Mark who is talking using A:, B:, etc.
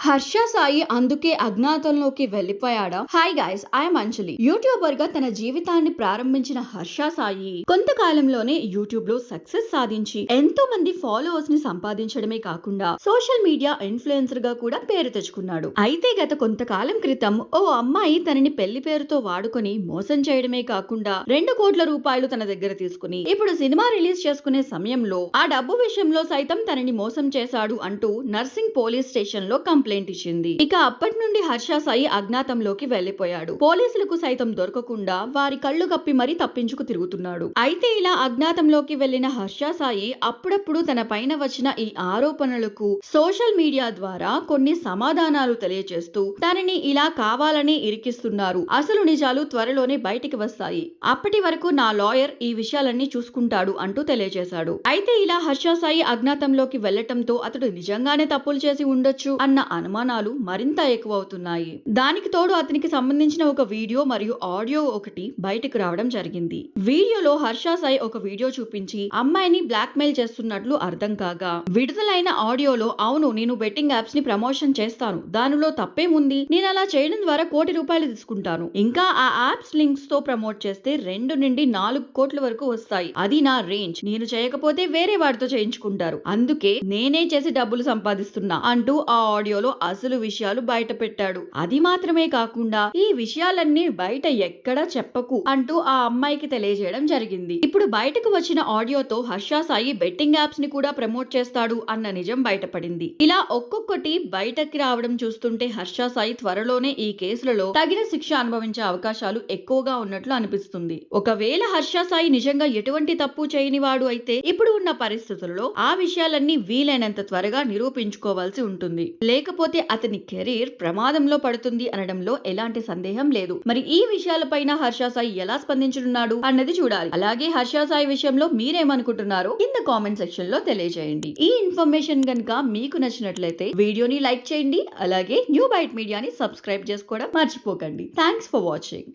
A: హర్ష సాయి అందుకే అజ్ఞాతంలోకి వెళ్లిపోయాడా? Hi guys, I'm Anjali. Youtuber గా తన జీవితాన్ని ప్రారంభించిన హర్ష సాయి కొంతకాలంలోనే యూట్యూబ్ లో సక్సెస్ సాధించి ఎంతో మంది ఫాలోవర్స్ ని సంపాదించడమే కాకుండా సోషల్ మీడియా ఇన్ఫ్లుయెన్సర్ గా కూడా పేరు తెచ్చుకున్నాడు. అయితే గత కొంతకాలం క్రితం ఓ అమ్మాయి తనని పెళ్లి పేరుతో వాడుకొని మోసం చేయడమే కాకుండా 2 కోట్ల రూపాయలు తన దగ్గర తీసుకుని ఇప్పుడు సినిమా రిలీజ్ చేసుకునే సమయంలో ఆ డబ్బు విషయంలో సైతం తనని మోసం చేశాడు అంటూ నర్సింగ్ పోలీస్ స్టేషన్ లో కంప్లైంట్ ఇచ్చింది. ఇక అప్పటి నుండి హర్ష సాయి అజ్ఞాతంలోకి వెళ్లిపోయాడు. పోలీసులకు సైతం దొరకకుండా వారి కళ్ళు కప్పి మరీ తప్పించుకు తిరుగుతున్నాడు. అయితే ఇలా అజ్ఞాతంలోకి వెళ్లిన హర్ష సాయి అప్పుడప్పుడు తన పైన వచ్చిన ఈ ఆరోపణలకు సోషల్ మీడియా ద్వారా కొన్ని సమాధానాలు తెలియజేస్తూ తనని ఇలా కావాలని ఇరికిస్తున్నారు, అసలు నిజాలు త్వరలోనే బయటికి వస్తాయి, అప్పటి వరకు నా లాయర్ ఈ విషయాలన్నీ చూసుకుంటాడు అంటూ తెలియజేశాడు. అయితే ఇలా హర్ష సాయి అజ్ఞాతంలోకి వెళ్లటంతో అతడు నిజంగానే తప్పులు చేసి ఉండొచ్చు అన్న అనుమానాలు మరింత ఎక్కువవుతున్నాయి. దానికి తోడు అతనికి సంబంధించిన ఒక వీడియో మరియు ఆడియో ఒకటి బయటకు రావడం జరిగింది. వీడియోలో హర్ష సాయి ఒక వీడియో చూపించి అమ్మాయిని బ్లాక్ మెయిల్ చేస్తున్నట్లు అర్థం కాగా, విడుదలైన ఆడియోలో అవును నేను బెట్టింగ్ యాప్స్ ని ప్రమోషన్ చేస్తాను, దానిలో తప్పేముంది, నేను అలా చేయడం ద్వారా ₹1 కోటి తీసుకుంటాను, ఇంకా ఆ యాప్స్ లింక్స్ తో ప్రమోట్ చేస్తే 2 నుండి 4 కోట్ల వరకు వస్తాయి, అది నా రేంజ్, నేను చేయకపోతే వేరే వాడితో చేయించుకుంటారు, అందుకే నేనే చేసి డబ్బులు సంపాదిస్తున్నా అంటూ ఆ ఆడియోలో అసలు విషయాలు బయట పెట్టాడు. అది మాత్రమే కాకుండా ఈ విషయాలన్నీ బయట ఎక్కడా చెప్పకు అంటూ ఆ అమ్మాయికి తెలియజేయడం జరిగింది. ఇప్పుడు బయటకు వచ్చిన ఆడియోతో హర్ష సాయి బెట్టింగ్ యాప్స్ ని కూడా ప్రమోట్ చేస్తాడు అన్న నిజం బయటపడింది. ఇలా ఒక్కొక్కటి బయటకి రావడం చూస్తుంటే హర్ష సాయి త్వరలోనే ఈ కేసులలో తగిన శిక్ష అనుభవించే అవకాశాలు ఎక్కువగా ఉన్నట్లు అనిపిస్తుంది. ఒకవేళ హర్ష సాయి నిజంగా ఎటువంటి తప్పు చేయని వాడు అయితే ఇప్పుడు ఉన్న పరిస్థితుల్లో ఆ విషయాలన్నీ వీలైనంత త్వరగా నిరూపించుకోవాల్సి ఉంటుంది. లేకపోతే అతని కెరీర్ ప్రమాదంలో పడుతుంది అనడంలో ఎలాంటి సందేహం లేదు. మరి ఈ విషయాలపైన హర్ష సాయి ఎలా స్పందించనున్నాడు అన్నది చూడాలి. అలాగే హర్ష సాయి విషయంలో మీరేమనుకుంటున్నారో కింద కామెంట్ సెక్షన్ లో తెలియజేయండి. ఈ ఇన్ఫర్మేషన్ గనుక మీకు నచ్చినట్లయితే వీడియోని లైక్ చేయండి. అలాగే న్యూ బైట్ మీడియాని సబ్స్క్రైబ్ చేసుకోవడం మర్చిపోకండి. Thanks for watching.